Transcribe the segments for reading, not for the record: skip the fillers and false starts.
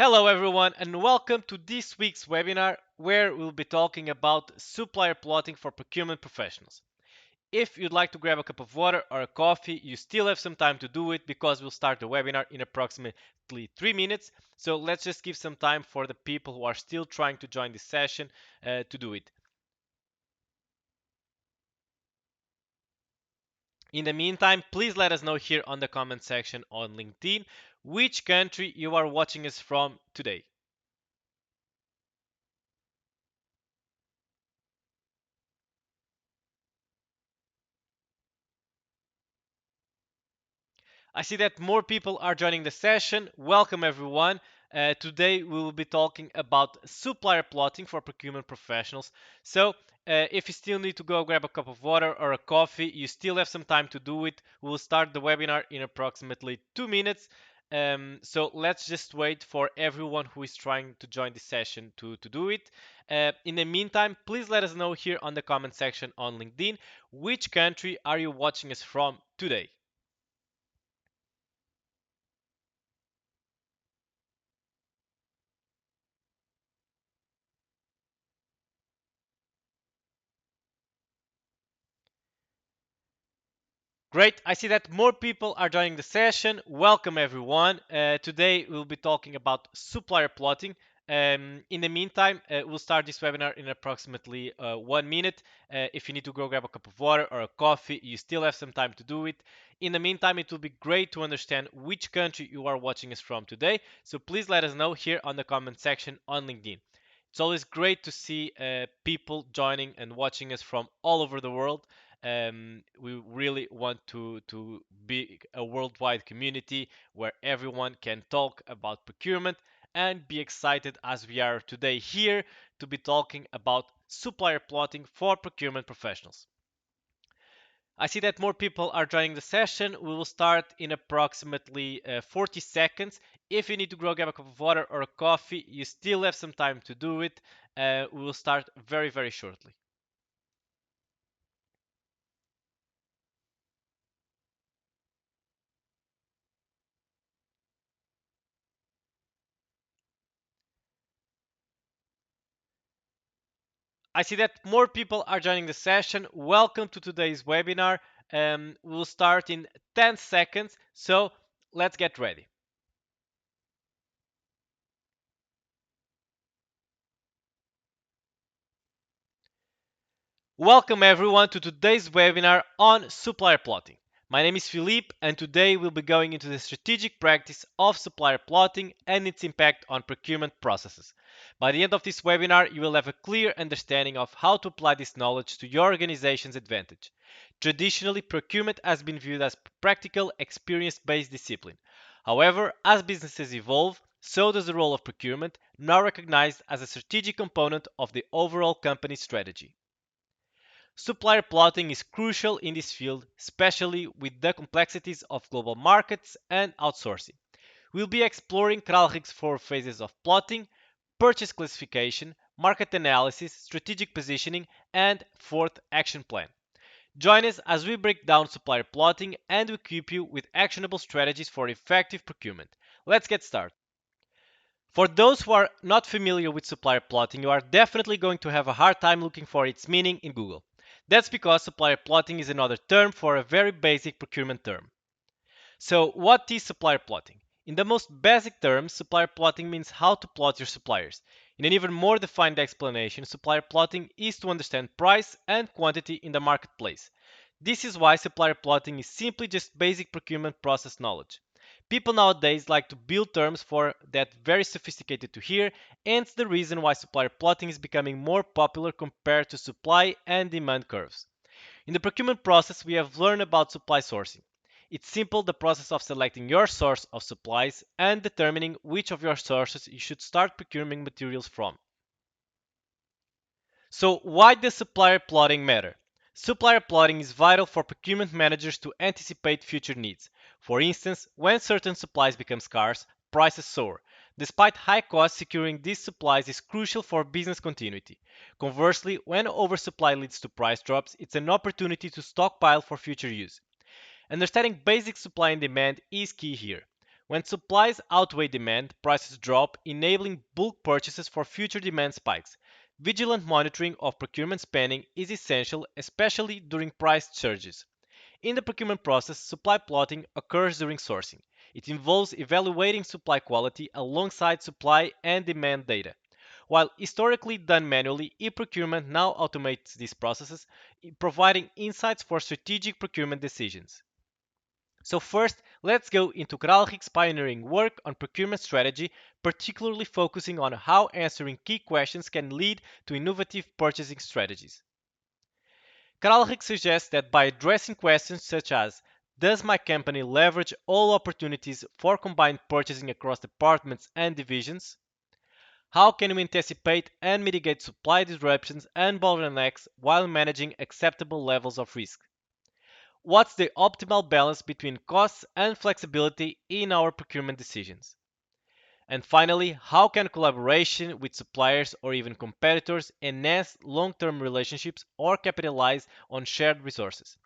Hello everyone and welcome to this week's webinar where we'll be talking about supplier plotting for procurement professionals. If you'd like to grab a cup of water or a coffee, you still have some time to do it because we'll start the webinar in approximately 3 minutes. So let's just give some time for the people who are still trying to join this session to do it. In the meantime, please let us know here on the comment section on LinkedIn which country you are watching us from today. I see that more people are joining the session. Welcome everyone. Today we will be talking about supplier plotting for procurement professionals. So if you still need to go grab a cup of water or a coffee, you still have some time to do it. We will start the webinar in approximately 2 minutes. So let's just wait for everyone who is trying to join the session to do it. In the meantime, please let us know here on the comment section on LinkedIn which country are you watching us from today. Great. I see that more people are joining the session. Welcome, everyone. Today, we'll be talking about supplier plotting. In the meantime, we'll start this webinar in approximately 1 minute. If you need to go grab a cup of water or a coffee, you still have some time to do it. In the meantime, it will be great to understand which country you are watching us from today. So please let us know here on the comment section on LinkedIn. It's always great to see people joining and watching us from all over the world. We really want to be a worldwide community where everyone can talk about procurement and be excited as we are today here to be talking about supplier plotting for procurement professionals. I see that more people are joining the session. We will start in approximately 40 seconds. If you need to go grab a cup of water or a coffee, you still have some time to do it. We will start very, very shortly. I see that more people are joining the session. Welcome to today's webinar. We'll start in 10 seconds, so let's get ready. Welcome everyone to today's webinar on supplier plotting. My name is Filipe and today we'll be going into the strategic practice of supplier plotting and its impact on procurement processes. By the end of this webinar, you will have a clear understanding of how to apply this knowledge to your organization's advantage. Traditionally, procurement has been viewed as practical, experience-based discipline. However, as businesses evolve, so does the role of procurement, now recognized as a strategic component of the overall company strategy. Supplier plotting is crucial in this field, especially with the complexities of global markets and outsourcing. We'll be exploring Kraljic 4 phases of plotting: purchase classification, market analysis, strategic positioning, and fourth action plan. Join us as we break down supplier plotting and equip you with actionable strategies for effective procurement. Let's get started. For those who are not familiar with supplier plotting, you are definitely going to have a hard time looking for its meaning in Google. That's because supplier plotting is another term for a very basic procurement term. So, what is supplier plotting? In the most basic terms, supplier plotting means how to plot your suppliers. In an even more defined explanation, supplier plotting is to understand price and quantity in the marketplace. This is why supplier plotting is simply just basic procurement process knowledge. People nowadays like to build terms for that very sophisticated to hear, and it's the reason why supplier plotting is becoming more popular compared to supply and demand curves. In the procurement process, we have learned about supply sourcing. It's simple, the process of selecting your source of supplies and determining which of your sources you should start procuring materials from. So why does supplier plotting matter? Supplier plotting is vital for procurement managers to anticipate future needs. For instance, when certain supplies become scarce, prices soar. Despite high costs, securing these supplies is crucial for business continuity. Conversely, when oversupply leads to price drops, it's an opportunity to stockpile for future use. Understanding basic supply and demand is key here. When supplies outweigh demand, prices drop, enabling bulk purchases for future demand spikes. Vigilant monitoring of procurement spending is essential, especially during price surges. In the procurement process, supply plotting occurs during sourcing. It involves evaluating supply quality alongside supply and demand data. While historically done manually, e-procurement now automates these processes, providing insights for strategic procurement decisions. So first, let's go into Kraljic's pioneering work on procurement strategy, particularly focusing on how answering key questions can lead to innovative purchasing strategies. Kraljic suggests that by addressing questions such as does my company leverage all opportunities for combined purchasing across departments and divisions? How can we anticipate and mitigate supply disruptions and bottlenecks while managing acceptable levels of risk? What's the optimal balance between costs and flexibility in our procurement decisions? And finally, how can collaboration with suppliers or even competitors enhance long term relationships or capitalize on shared resources?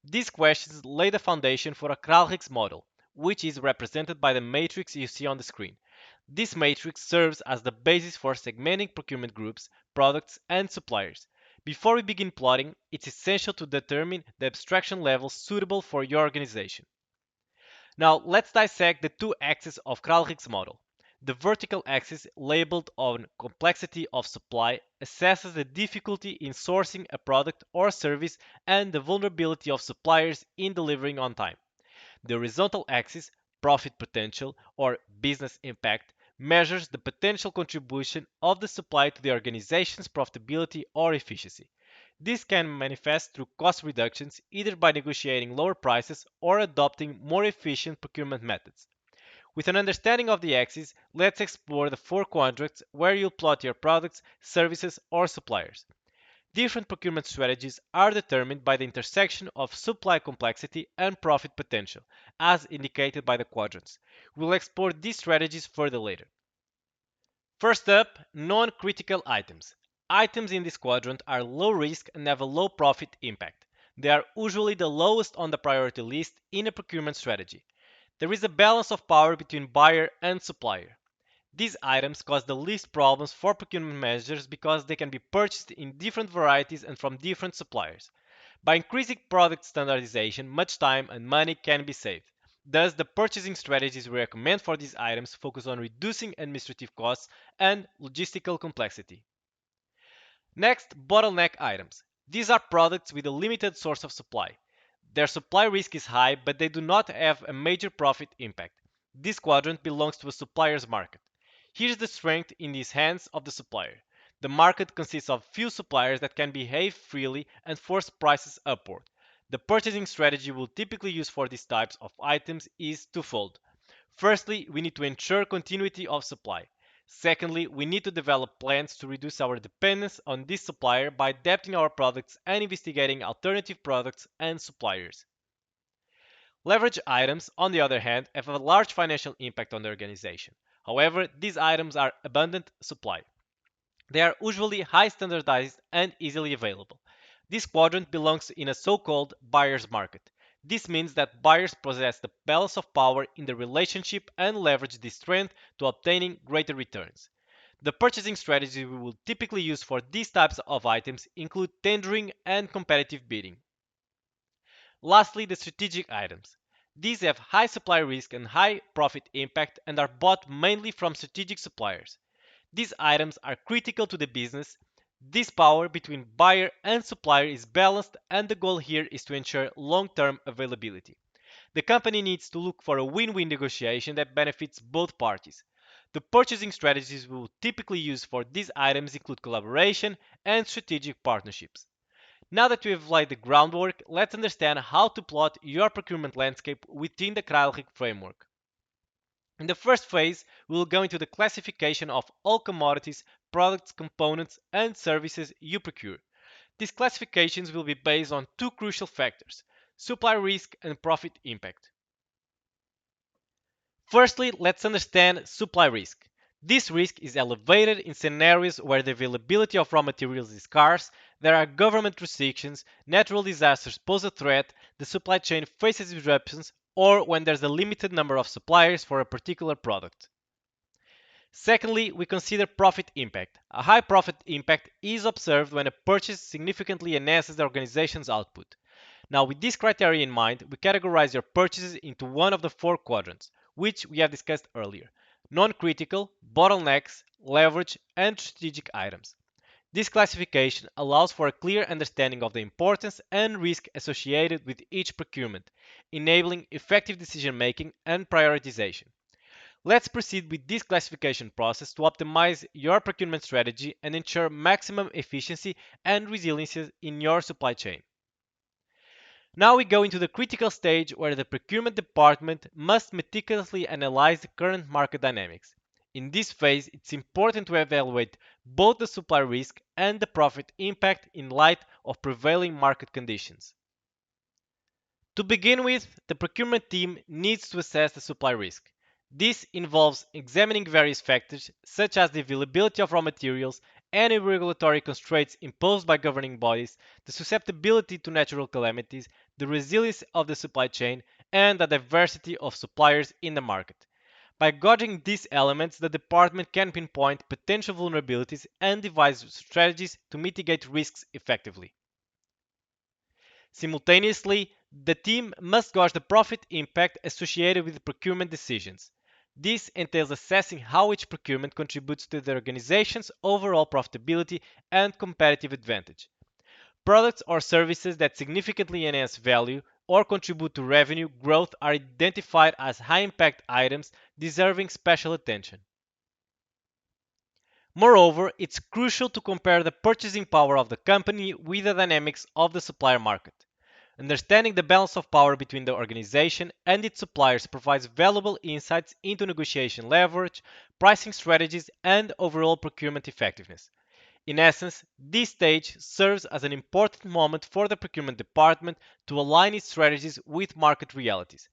These questions lay the foundation for a Kraljic model, which is represented by the matrix you see on the screen. This matrix serves as the basis for segmenting procurement groups, products, and suppliers. Before we begin plotting, it's essential to determine the abstraction level suitable for your organization. Now, let's dissect the two axes of Kraljic model. The vertical axis, labeled on complexity of supply, assesses the difficulty in sourcing a product or service and the vulnerability of suppliers in delivering on time. The horizontal axis, profit potential or business impact, measures the potential contribution of the supply to the organization's profitability or efficiency. This can manifest through cost reductions, either by negotiating lower prices or adopting more efficient procurement methods. With an understanding of the axis, let's explore the four quadrants where you'll plot your products, services, or suppliers. Different procurement strategies are determined by the intersection of supply complexity and profit potential, as indicated by the quadrants. We'll explore these strategies further later. First up, non-critical items. Items in this quadrant are low risk and have a low profit impact. They are usually the lowest on the priority list in a procurement strategy. There is a balance of power between buyer and supplier. These items cause the least problems for procurement managers because they can be purchased in different varieties and from different suppliers. By increasing product standardization, much time and money can be saved. Thus, the purchasing strategies we recommend for these items focus on reducing administrative costs and logistical complexity. Next, bottleneck items. These are products with a limited source of supply. Their supply risk is high, but they do not have a major profit impact. This quadrant belongs to a supplier's market. Here's the strength in these hands of the supplier. The market consists of few suppliers that can behave freely and force prices upward. The purchasing strategy we'll typically use for these types of items is twofold. Firstly, we need to ensure continuity of supply. Secondly, we need to develop plans to reduce our dependence on this supplier by adapting our products and investigating alternative products and suppliers. Leverage items, on the other hand, have a large financial impact on the organization. However, these items are abundant supply. They are usually high standardized and easily available. This quadrant belongs in a so-called buyer's market. This means that buyers possess the balance of power in the relationship and leverage this strength to obtaining greater returns. The purchasing strategies we will typically use for these types of items include tendering and competitive bidding. Lastly, the strategic items. These have high supply risk and high profit impact and are bought mainly from strategic suppliers. These items are critical to the business. This power between buyer and supplier is balanced, and the goal here is to ensure long-term availability. The company needs to look for a win-win negotiation that benefits both parties. The purchasing strategies we will typically use for these items include collaboration and strategic partnerships. Now that we have laid the groundwork, let's understand how to plot your procurement landscape within the Kraljic framework. In the first phase, we will go into the classification of all commodities, products, components, and services you procure. These classifications will be based on two crucial factors: supply risk and profit impact. Firstly, let's understand supply risk. This risk is elevated in scenarios where the availability of raw materials is scarce, there are government restrictions, natural disasters pose a threat, the supply chain faces disruptions, or when there's a limited number of suppliers for a particular product. Secondly, we consider profit impact. A high profit impact is observed when a purchase significantly enhances the organization's output. Now, with this criteria in mind, we categorize your purchases into one of the four quadrants, which we have discussed earlier: non-critical, bottlenecks, leverage, and strategic items. This classification allows for a clear understanding of the importance and risk associated with each procurement, enabling effective decision-making and prioritization. Let's proceed with this classification process to optimize your procurement strategy and ensure maximum efficiency and resiliency in your supply chain. Now we go into the critical stage where the procurement department must meticulously analyze the current market dynamics. In this phase, it's important to evaluate both the supply risk and the profit impact in light of prevailing market conditions. To begin with, the procurement team needs to assess the supply risk. This involves examining various factors such as the availability of raw materials, any regulatory constraints imposed by governing bodies, the susceptibility to natural calamities, the resilience of the supply chain, and the diversity of suppliers in the market. By gauging these elements, the department can pinpoint potential vulnerabilities and devise strategies to mitigate risks effectively. Simultaneously, the team must gauge the profit impact associated with procurement decisions. This entails assessing how each procurement contributes to the organization's overall profitability and competitive advantage. Products or services that significantly enhance value or contribute to revenue growth are identified as high impact items deserving special attention. Moreover, it's crucial to compare the purchasing power of the company with the dynamics of the supplier market. Understanding the balance of power between the organization and its suppliers provides valuable insights into negotiation leverage, pricing strategies, and overall procurement effectiveness. In essence, this stage serves as an important moment for the procurement department to align its strategies with market realities.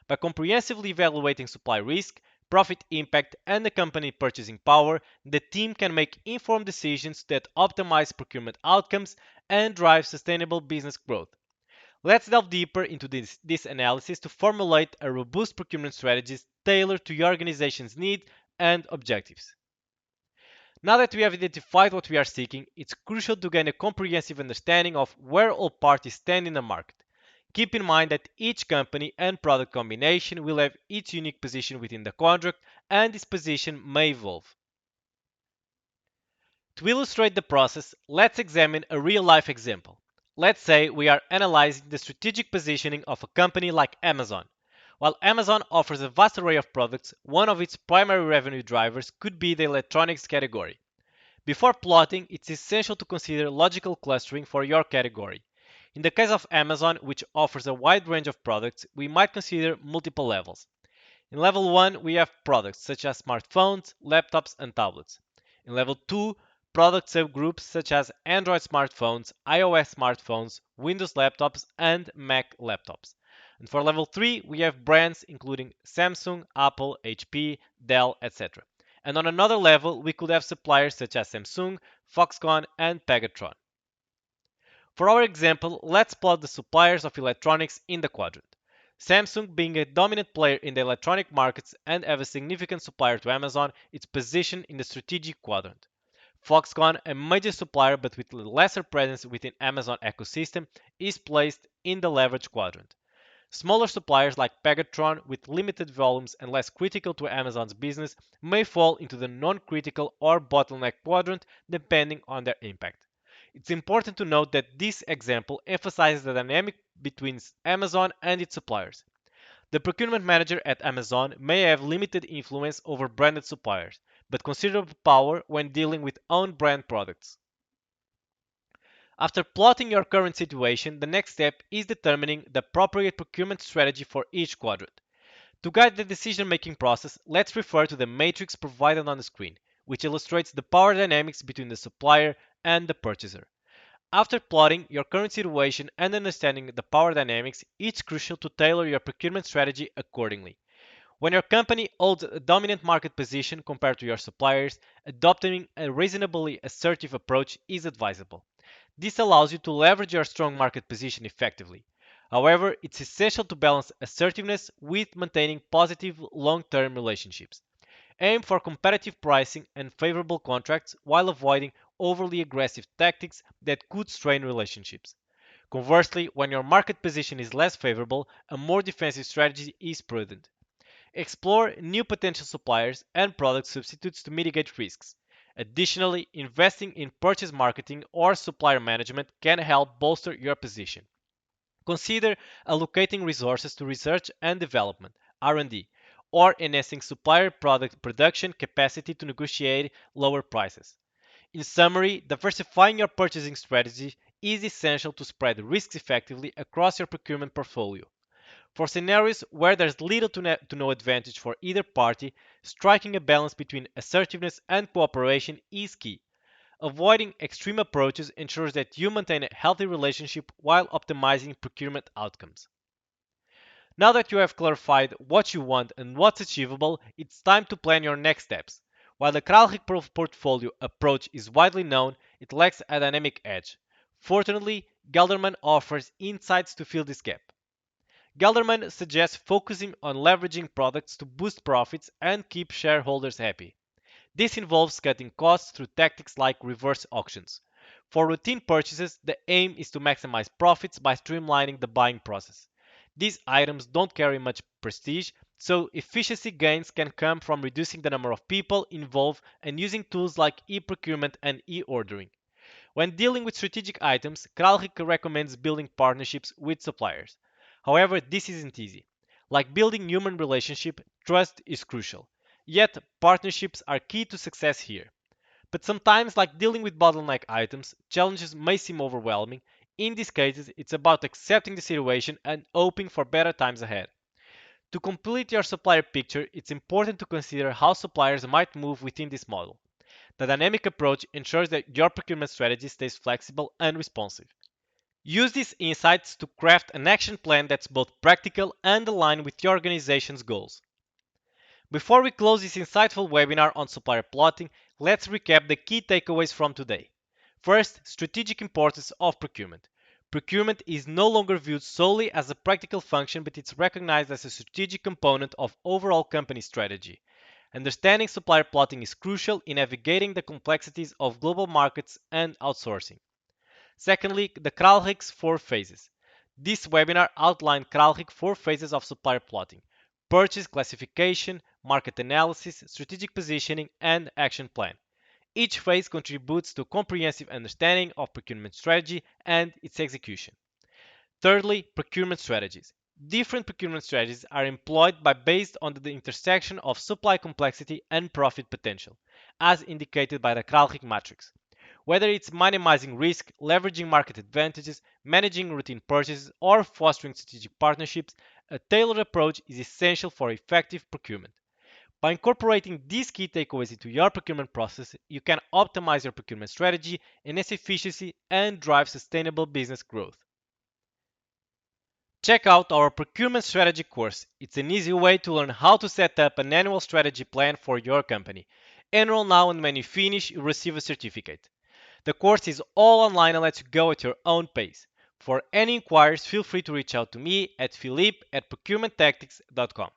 By comprehensively evaluating supply risk, profit impact, and the company purchasing power, the team can make informed decisions that optimize procurement outcomes and drive sustainable business growth. Let's delve deeper into this analysis to formulate a robust procurement strategy tailored to your organization's needs and objectives. Now that we have identified what we are seeking, it's crucial to gain a comprehensive understanding of where all parties stand in the market. Keep in mind that each company and product combination will have its unique position within the contract, and this position may evolve. To illustrate the process, let's examine a real-life example. Let's say we are analyzing the strategic positioning of a company like Amazon. While Amazon offers a vast array of products, one of its primary revenue drivers could be the electronics category. Before plotting, it's essential to consider logical clustering for your category. In the case of Amazon, which offers a wide range of products, we might consider multiple levels. In level 1, we have products such as smartphones, laptops, and tablets. In level 2, product subgroups such as Android smartphones, iOS smartphones, Windows laptops, and Mac laptops. And for level 3, we have brands including Samsung, Apple, HP, Dell, etc. And on another level, we could have suppliers such as Samsung, Foxconn, and Pegatron. For our example, let's plot the suppliers of electronics in the quadrant. Samsung, being a dominant player in the electronic markets and have a significant supplier to Amazon, is positioned in the strategic quadrant. Foxconn, a major supplier but with lesser presence within Amazon ecosystem, is placed in the leverage quadrant. Smaller suppliers like Pegatron, with limited volumes and less critical to Amazon's business, may fall into the non-critical or bottleneck quadrant depending on their impact. It's important to note that this example emphasizes the dynamic between Amazon and its suppliers. The procurement manager at Amazon may have limited influence over branded suppliers, but considerable power when dealing with own brand products. After plotting your current situation, the next step is determining the appropriate procurement strategy for each quadrant. To guide the decision-making process, let's refer to the matrix provided on the screen, which illustrates the power dynamics between the supplier and the purchaser. After plotting your current situation and understanding the power dynamics, it's crucial to tailor your procurement strategy accordingly. When your company holds a dominant market position compared to your suppliers, adopting a reasonably assertive approach is advisable. This allows you to leverage your strong market position effectively. However, it's essential to balance assertiveness with maintaining positive long-term relationships. Aim for competitive pricing and favorable contracts while avoiding overly aggressive tactics that could strain relationships. Conversely, when your market position is less favorable, a more defensive strategy is prudent. Explore new potential suppliers and product substitutes to mitigate risks. Additionally, investing in purchase marketing or supplier management can help bolster your position. Consider allocating resources to research and development (R&D) or enhancing supplier product production capacity to negotiate lower prices. In summary, diversifying your purchasing strategy is essential to spread risks effectively across your procurement portfolio. For scenarios where there's little to no advantage for either party, striking a balance between assertiveness and cooperation is key. Avoiding extreme approaches ensures that you maintain a healthy relationship while optimizing procurement outcomes. Now that you have clarified what you want and what's achievable, it's time to plan your next steps. While the Kraljic portfolio approach is widely known, it lacks a dynamic edge. Fortunately, Gelderman offers insights to fill this gap. Gelderman suggests focusing on leveraging products to boost profits and keep shareholders happy. This involves cutting costs through tactics like reverse auctions. For routine purchases, the aim is to maximize profits by streamlining the buying process. These items don't carry much prestige, so efficiency gains can come from reducing the number of people involved and using tools like e-procurement and e-ordering. When dealing with strategic items, Kraljic recommends building partnerships with suppliers. However, this isn't easy. Like building human relationship, trust is crucial. Yet, partnerships are key to success here. But sometimes, like dealing with bottleneck items, challenges may seem overwhelming. In these cases, it's about accepting the situation and hoping for better times ahead. To complete your supplier picture, it's important to consider how suppliers might move within this model. The dynamic approach ensures that your procurement strategy stays flexible and responsive. Use these insights to craft an action plan that's both practical and aligned with your organization's goals. Before we close this insightful webinar on supplier plotting, let's recap the key takeaways from today. First, strategic importance of procurement. Procurement is no longer viewed solely as a practical function, but it's recognized as a strategic component of overall company strategy. Understanding supplier plotting is crucial in navigating the complexities of global markets and outsourcing. Secondly, the Kralhic's four phases. This webinar outlined Kraljic four phases of supplier plotting: purchase classification, market analysis, strategic positioning, and action plan. Each phase contributes to a comprehensive understanding of procurement strategy and its execution. Thirdly, procurement strategies. Different procurement strategies are employed based on the intersection of supply complexity and profit potential, as indicated by the Kraljic matrix. Whether it's minimizing risk, leveraging market advantages, managing routine purchases, or fostering strategic partnerships, a tailored approach is essential for effective procurement. By incorporating these key takeaways into your procurement process, you can optimize your procurement strategy, enhance efficiency, and drive sustainable business growth. Check out our procurement strategy course. It's an easy way to learn how to set up an annual strategy plan for your company. Enroll now, and when you finish, you'll receive a certificate. The course is all online and lets you go at your own pace. For any inquiries, feel free to reach out to me at philippe@procurementtactics.com.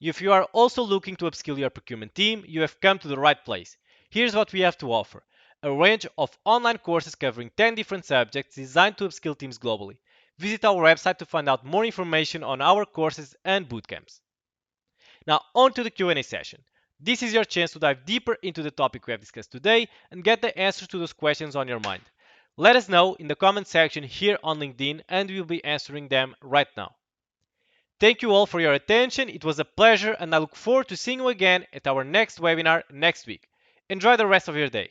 If you are also looking to upskill your procurement team, you have come to the right place. Here's what we have to offer: a range of online courses covering 10 different subjects designed to upskill teams globally. Visit our website to find out more information on our courses and bootcamps. Now, on to the Q&A session. This is your chance to dive deeper into the topic we have discussed today and get the answers to those questions on your mind. Let us know in the comment section here on LinkedIn, and we'll be answering them right now. Thank you all for your attention. It was a pleasure, and I look forward to seeing you again at our next webinar next week. Enjoy the rest of your day.